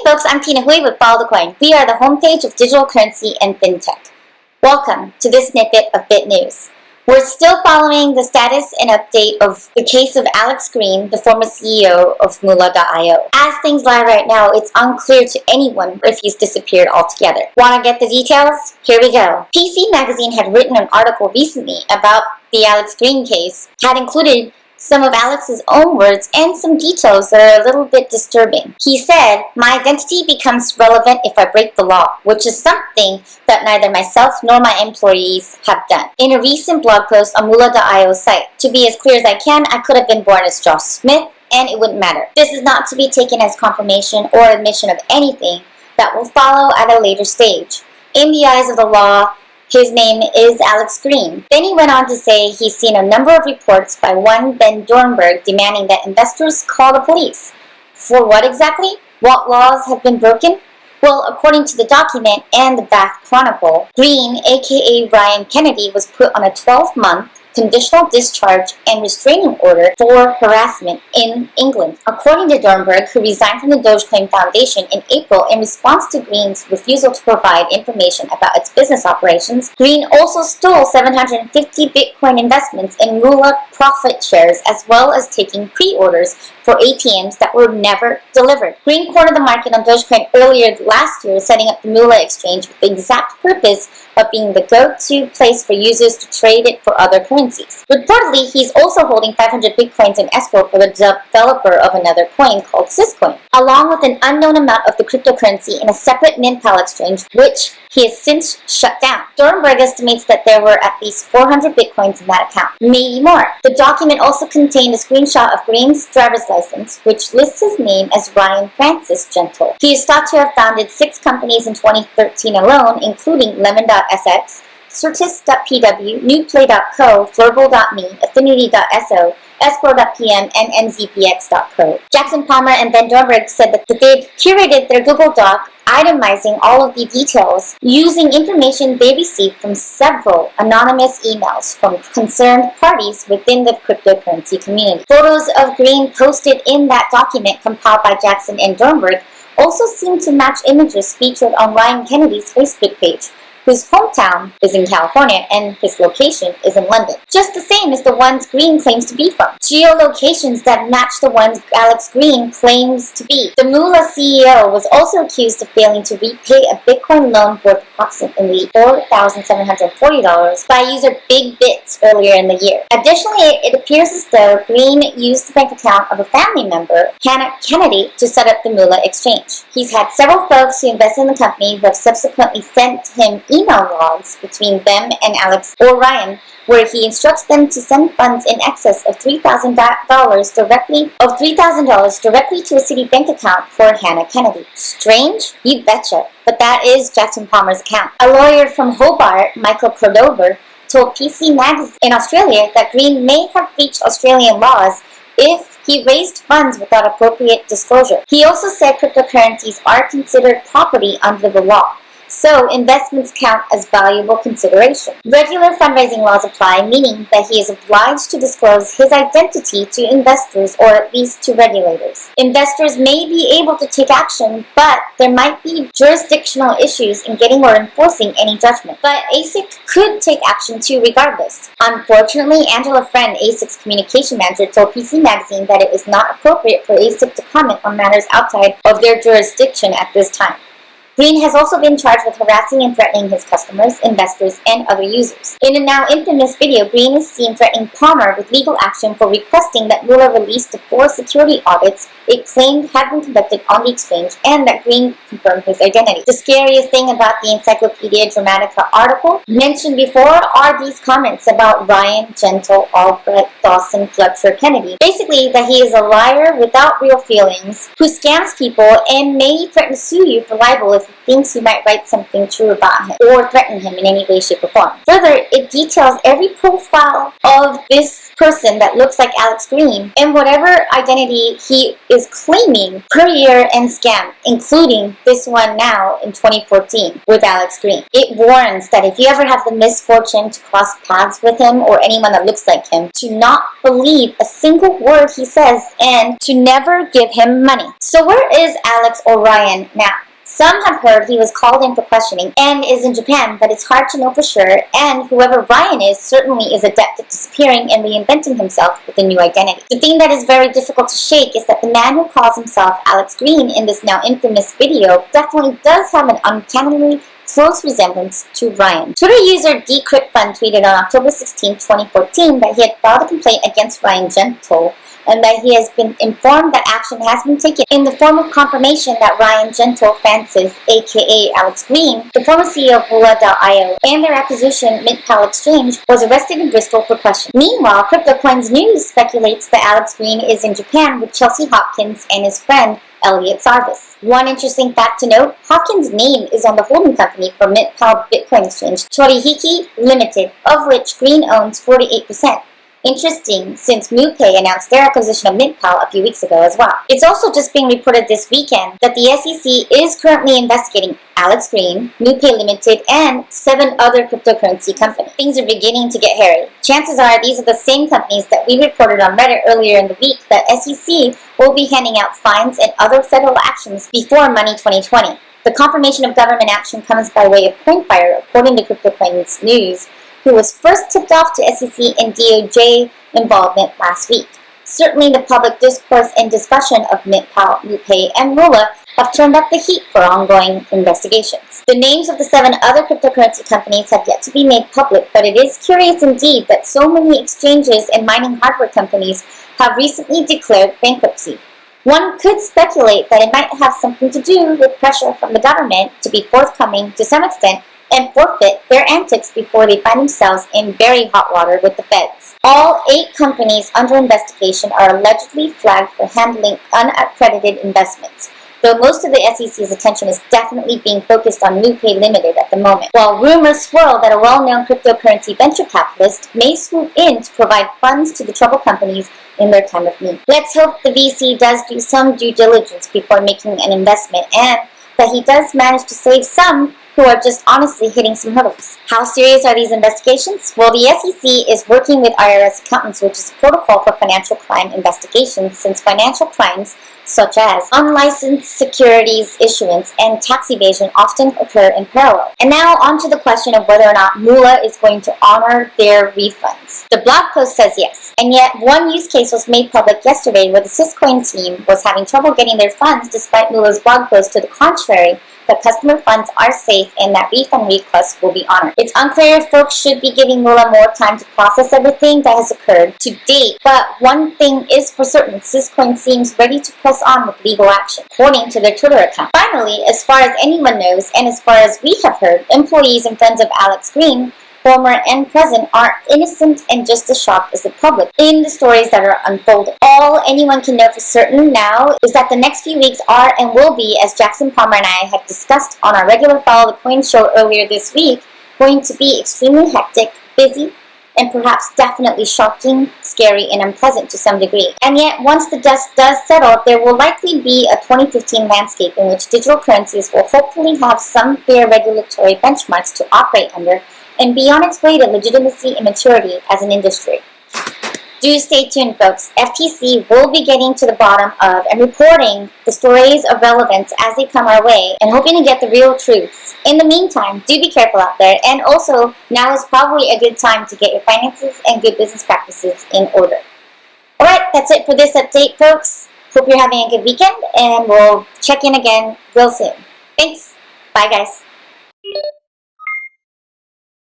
folks, I'm Tina Hui with Follow the Coin. We are the homepage of digital currency and fintech. Welcome to this snippet of Bit News. We're still following the status and update of the case of Alex Green, the former CEO of Moolah.io. As things lie right now, it's unclear to anyone if he's disappeared altogether. Want to get the details? Here we go. PC Magazine had written an article recently about the Alex Green case, had included some of Alex's own words and some details that are a little bit disturbing. He said, "My identity becomes relevant if I break the law," which is something that neither myself nor my employees have done. In a recent blog post on Moolah.io site, to be as clear as I can, I could have been born as Josh Smith, and it wouldn't matter. This is not to be taken as confirmation or admission of anything that will follow at a later stage. In the eyes of the law, his name is Alex Green. Then he went on to say he's seen a number of reports by one Ben Dornberg demanding that investors call the police. For what exactly? What laws have been broken? Well, according to the document and the Bath Chronicle, Green, aka Ryan Kennedy, was put on a 12-month conditional discharge and restraining order for harassment in England. According to Dornberg, who resigned from the Dogecoin Foundation in April in response to Green's refusal to provide information about its business operations, Green also stole 750 Bitcoin investments in Moolah profit shares, as well as taking pre-orders for ATMs that were never delivered. Green cornered the market on Dogecoin earlier last year, setting up the Moolah exchange with the exact purpose of being the go-to place for users to trade it for other currencies. Reportedly, he's also holding 500 Bitcoins in escrow for the developer of another coin called Syscoin, along with an unknown amount of the cryptocurrency in a separate MintPal exchange, which he has since shut down. Dornberg estimates that there were at least 400 Bitcoins in that account, maybe more. The document also contained a screenshot of Green's driver's license, which lists his name as Ryan Francis Gentle. He is thought to have founded 6 companies in 2013 alone, including Lemon.sx, Certis.pw, NewPlay.co, Flurble.me, Affinity.so, Escrow.pm, and NZPX.co. Jackson Palmer and Ben Dornberg said that they'd curated their Google Doc itemizing all of the details using information they received from several anonymous emails from concerned parties within the cryptocurrency community. Photos of Green posted in that document compiled by Jackson and Dornberg also seem to match images featured on Ryan Kennedy's Facebook page, whose hometown is in California and his location is in London, just the same as the ones Green claims to be from. Geolocations that match the ones Alex Green claims to be. The Moolah CEO was also accused of failing to repay a Bitcoin loan worth approximately $4,740 by user Big Bits earlier in the year. Additionally, it appears as though Green used the bank account of a family member, Hannah Kennedy, to set up the Moolah exchange. He's had several folks who invest in the company who have subsequently sent him email logs between them and Alex or Ryan, where he instructs them to send funds in excess of $3,000 directly to a city bank account for Hannah Kennedy. Strange? You betcha. But that is Jackson Palmer's account. A lawyer from Hobart, Michael Cordover, told PC Magazine in Australia that Green may have breached Australian laws if he raised funds without appropriate disclosure. He also said cryptocurrencies are considered property under the law, so investments count as valuable consideration. Regular fundraising laws apply, meaning that he is obliged to disclose his identity to investors or at least to regulators. Investors may be able to take action, but there might be jurisdictional issues in getting or enforcing any judgment. But ASIC could take action too regardless. Unfortunately, Angela Friend, ASIC's communication manager, told PC Magazine that it was not appropriate for ASIC to comment on matters outside of their jurisdiction at this time. Green has also been charged with harassing and threatening his customers, investors, and other users. In a now infamous video, Green is seen threatening Palmer with legal action for requesting that Moolah release the 4 security audits it claimed had been conducted on the exchange and that Green confirmed his identity. The scariest thing about the Encyclopedia Dramatica article mentioned before are these comments about Ryan, Gentle, Albrecht, Dawson, Fletcher, Kennedy. Basically, that he is a liar without real feelings, who scams people and may threaten to sue you for libel if he thinks you might write something true about him or threaten him in any way, shape, or form. Further, it details every profile of this person that looks like Alex Green and whatever identity he is claiming per year and scam, including this one now in 2014 with Alex Green. It warns that if you ever have the misfortune to cross paths with him or anyone that looks like him, to not believe a single word he says and to never give him money. So where is Alex or Ryan now? Some have heard he was called in for questioning and is in Japan, but it's hard to know for sure, and whoever Ryan is certainly is adept at disappearing and reinventing himself with a new identity. The thing that is very difficult to shake is that the man who calls himself Alex Green in this now infamous video definitely does have an uncannily close resemblance to Ryan. Twitter user DCryptFun tweeted on October 16, 2014 that he had filed a complaint against Ryan Gentle and that he has been informed that action has been taken in the form of confirmation that Ryan Gentle Francis, aka Alex Green, the former CEO of Moolah.io, and their acquisition MintPal Exchange, was arrested in Bristol for questioning. Meanwhile, CryptoCoins News speculates that Alex Green is in Japan with Chelsea Hopkins and his friend Elliot Sarvis. One interesting fact to note, Hopkins' name is on the holding company for MintPal Bitcoin Exchange, Torihiki Limited, of which Green owns 48%. Interesting, since MooPay announced their acquisition of MintPal a few weeks ago as well. It's also just being reported this weekend that the SEC is currently investigating Alex Green, MooPay Limited, and 7 other cryptocurrency companies. Things are beginning to get hairy. Chances are these are the same companies that we reported on Reddit earlier in the week that SEC will be handing out fines and other federal actions before Money 2020. The confirmation of government action comes by way of CoinFire, according to CryptoCoins News, who was first tipped off to SEC and DOJ involvement last week. Certainly the public discourse and discussion of MintPal, MooPay, and Moolah have turned up the heat for ongoing investigations. The names of the 7 other cryptocurrency companies have yet to be made public, but it is curious indeed that so many exchanges and mining hardware companies have recently declared bankruptcy. One could speculate that it might have something to do with pressure from the government to be forthcoming to some extent and forfeit their antics before they find themselves in very hot water with the feds. All 8 companies under investigation are allegedly flagged for handling unaccredited investments, though most of the SEC's attention is definitely being focused on MooPay Limited at the moment, while rumors swirl that a well-known cryptocurrency venture capitalist may swoop in to provide funds to the troubled companies in their time of need. Let's hope the VC does do some due diligence before making an investment and that he does manage to save some who are just honestly hitting some hurdles. How serious are these investigations? Well, the SEC is working with IRS accountants, which is a protocol for financial crime investigations, since financial crimes such as unlicensed securities issuance and tax evasion often occur in parallel. And now on to the question of whether or not Moolah is going to honor their refunds. The blog post says yes, and yet one use case was made public yesterday where the Syscoin team was having trouble getting their funds despite Moolah's blog post to the contrary, that customer funds are safe and that refund requests will be honored. It's unclear if folks should be giving Moolah more time to process everything that has occurred to date, but one thing is for certain, Syscoin seems ready to press on with legal action, according to their Twitter account. Finally, as far as anyone knows, and as far as we have heard, employees and friends of Alex Green, former and present, are innocent and just as shocked as the public in the stories that are unfolding. All anyone can know for certain now is that the next few weeks are and will be, as Jackson Palmer and I had discussed on our regular Follow the Coin show earlier this week, going to be extremely hectic, busy, and perhaps definitely shocking, scary, and unpleasant to some degree. And yet, once the dust does settle, there will likely be a 2015 landscape in which digital currencies will hopefully have some fair regulatory benchmarks to operate under and be on its way to legitimacy and maturity as an industry. Do stay tuned, folks. FTC will be getting to the bottom of and reporting the stories of relevance as they come our way and hoping to get the real truths. In the meantime, do be careful out there, and also now is probably a good time to get your finances and good business practices in order. Alright, that's it for this update, folks. Hope you're having a good weekend, and we'll check in again real soon. Thanks. Bye, guys.